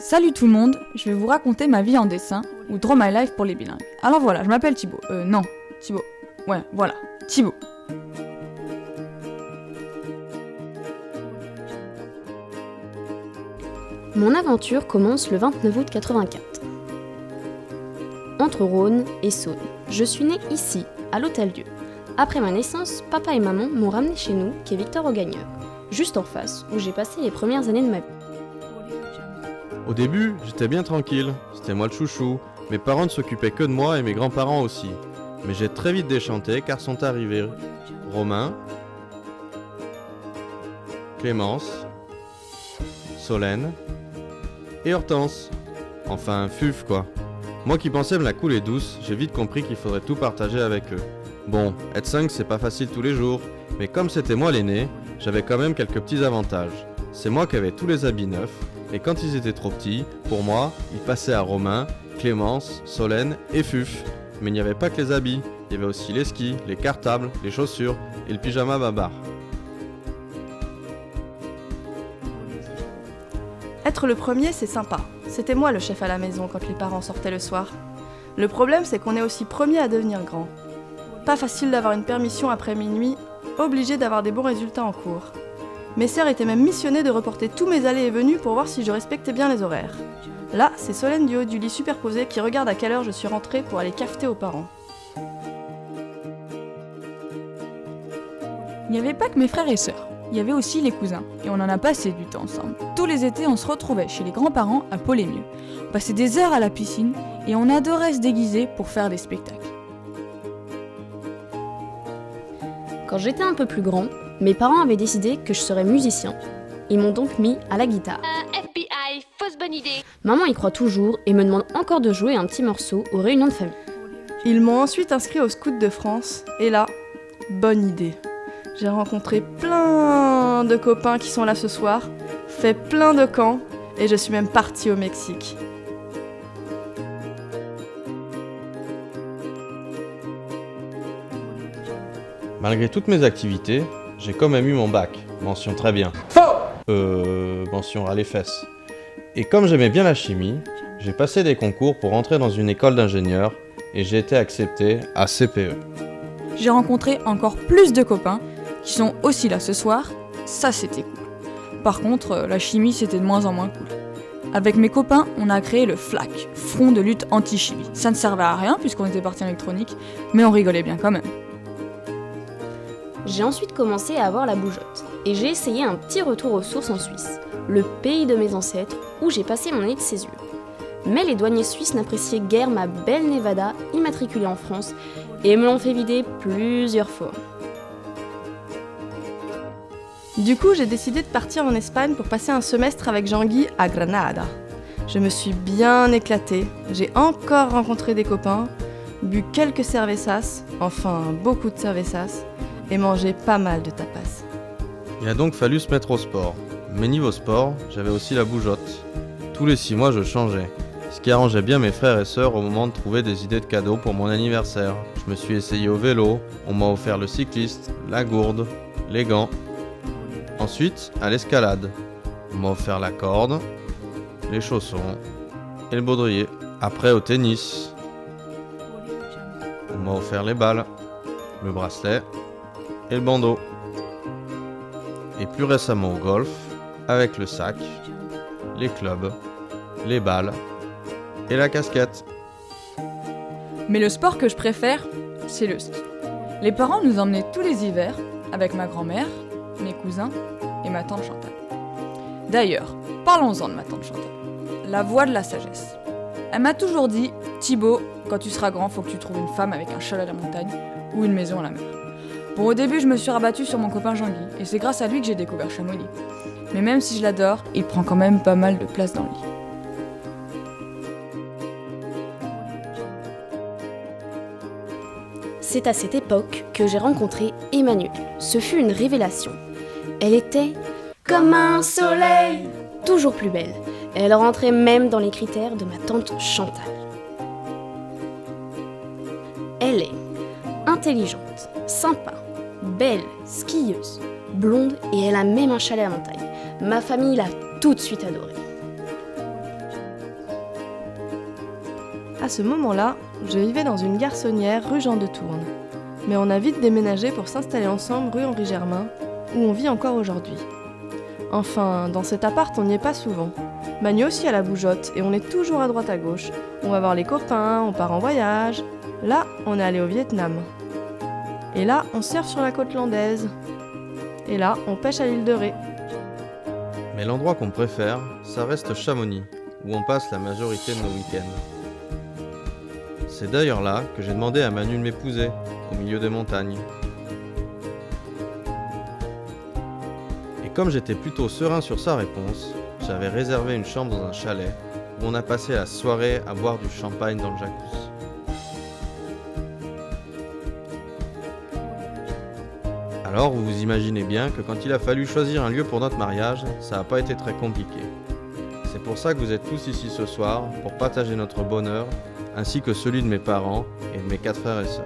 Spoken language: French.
Salut tout le monde, je vais vous raconter ma vie en dessin, ou Draw My Life pour les bilingues. Alors voilà, je m'appelle Thibaut. Non, Thibaut. Ouais, voilà, Thibaut. Mon aventure commence le 29 août 84. Entre Rhône et Saône. Je suis née ici, à l'Hôtel-Dieu. Après ma naissance, papa et maman m'ont ramenée chez nous, qui est Victor Augagneur, juste en face, où j'ai passé les premières années de ma vie. Au début, j'étais bien tranquille, c'était moi le chouchou, mes parents ne s'occupaient que de moi et mes grands-parents aussi. Mais j'ai très vite déchanté car sont arrivés Romain, Clémence, Solène et Hortense. Enfin, Fuf quoi. Moi qui pensais me la couler douce, j'ai vite compris qu'il faudrait tout partager avec eux. Bon, être 5 c'est pas facile tous les jours, mais comme c'était moi l'aîné, j'avais quand même quelques petits avantages. C'est moi qui avais tous les habits neufs, et quand ils étaient trop petits, pour moi, ils passaient à Romain, Clémence, Solène et Fuf. Mais il n'y avait pas que les habits, il y avait aussi les skis, les cartables, les chaussures et le pyjama babar. Être le premier, c'est sympa. C'était moi le chef à la maison quand les parents sortaient le soir. Le problème, c'est qu'on est aussi premier à devenir grand. Pas facile d'avoir une permission après minuit, obligé d'avoir des bons résultats en cours. Mes sœurs étaient même missionnées de reporter tous mes allées et venues pour voir si je respectais bien les horaires. Là, c'est Solène du haut du lit superposé qui regarde à quelle heure je suis rentrée pour aller cafeter aux parents. Il n'y avait pas que mes frères et sœurs, il y avait aussi les cousins, et on en a passé du temps ensemble. Tous les étés, on se retrouvait chez les grands-parents à Pôlémieux. On passait des heures à la piscine, et on adorait se déguiser pour faire des spectacles. Quand j'étais un peu plus grand, mes parents avaient décidé que je serais musicien. Ils m'ont donc mis à la guitare. FBI, fausse bonne idée. Maman y croit toujours et me demande encore de jouer un petit morceau aux réunions de famille. Ils m'ont ensuite inscrit au Scout de France, et là, bonne idée. J'ai rencontré plein de copains qui sont là ce soir, fait plein de camps, et je suis même partie au Mexique. Malgré toutes mes activités, j'ai quand même eu mon bac, mention très bien. Mention à les fesses. Et comme j'aimais bien la chimie, j'ai passé des concours pour entrer dans une école d'ingénieur et j'ai été accepté à CPE. J'ai rencontré encore plus de copains qui sont aussi là ce soir, ça c'était cool. Par contre, la chimie c'était de moins en moins cool. Avec mes copains, on a créé le FLAC, Front de lutte anti-chimie. Ça ne servait à rien puisqu'on était parti en électronique, mais on rigolait bien quand même. J'ai ensuite commencé à avoir la bougeotte et j'ai essayé un petit retour aux sources en Suisse, le pays de mes ancêtres où j'ai passé mon année de césure. Mais les douaniers suisses n'appréciaient guère ma belle Nevada immatriculée en France et me l'ont fait vider plusieurs fois. Du coup, j'ai décidé de partir en Espagne pour passer un semestre avec Jean-Guy à Granada. Je me suis bien éclatée, j'ai encore rencontré des copains, bu quelques cervezas, enfin beaucoup de cervezas, et mangé pas mal de tapas. Il a donc fallu se mettre au sport. Mais niveau sport, j'avais aussi la bougeotte. Tous les 6 mois, je changeais. Ce qui arrangeait bien mes frères et sœurs au moment de trouver des idées de cadeaux pour mon anniversaire. Je me suis essayé au vélo, on m'a offert le cycliste, la gourde, les gants. Ensuite, à l'escalade. On m'a offert la corde, les chaussons et le baudrier. Après, au tennis. On m'a offert les balles, le bracelet et le bandeau. Et plus récemment au golf, avec le sac, les clubs, les balles et la casquette. Mais le sport que je préfère, c'est le ski. Les parents nous emmenaient tous les hivers avec ma grand-mère, mes cousins et ma tante Chantal. D'ailleurs, parlons-en de ma tante Chantal. La voix de la sagesse. Elle m'a toujours dit « Thibaut, quand tu seras grand, faut que tu trouves une femme avec un chalet à la montagne ou une maison à la mer. » Bon, au début, je me suis rabattue sur mon copain Jean-Guy, et c'est grâce à lui que j'ai découvert Chamonix. Mais même si je l'adore, il prend quand même pas mal de place dans le lit. C'est à cette époque que j'ai rencontré Emmanuelle. Ce fut une révélation. Elle était comme un soleil, toujours plus belle. Elle rentrait même dans les critères de ma tante Chantal. Elle est intelligente, sympa, belle, skieuse, blonde et elle a même un chalet à la montagne. Ma famille l'a tout de suite adorée. À ce moment-là, je vivais dans une garçonnière rue Jean de Tourne. Mais on a vite déménagé pour s'installer ensemble rue Henri Germain, où on vit encore aujourd'hui. Enfin, dans cet appart, on n'y est pas souvent. Manu aussi à la bougeotte, et on est toujours à droite à gauche. On va voir les copains, on part en voyage. Là, on est allé au Vietnam. Et là, on surfe sur la côte landaise. Et là, on pêche à l'île de Ré. Mais l'endroit qu'on préfère, ça reste Chamonix, où on passe la majorité de nos week-ends. C'est d'ailleurs là que j'ai demandé à Manu de m'épouser, au milieu des montagnes. Et comme j'étais plutôt serein sur sa réponse, j'avais réservé une chambre dans un chalet où on a passé la soirée à boire du champagne dans le jacuzzi. Alors vous vous imaginez bien que quand il a fallu choisir un lieu pour notre mariage, ça n'a pas été très compliqué. C'est pour ça que vous êtes tous ici ce soir, pour partager notre bonheur, ainsi que celui de mes parents et de mes 4 frères et sœurs.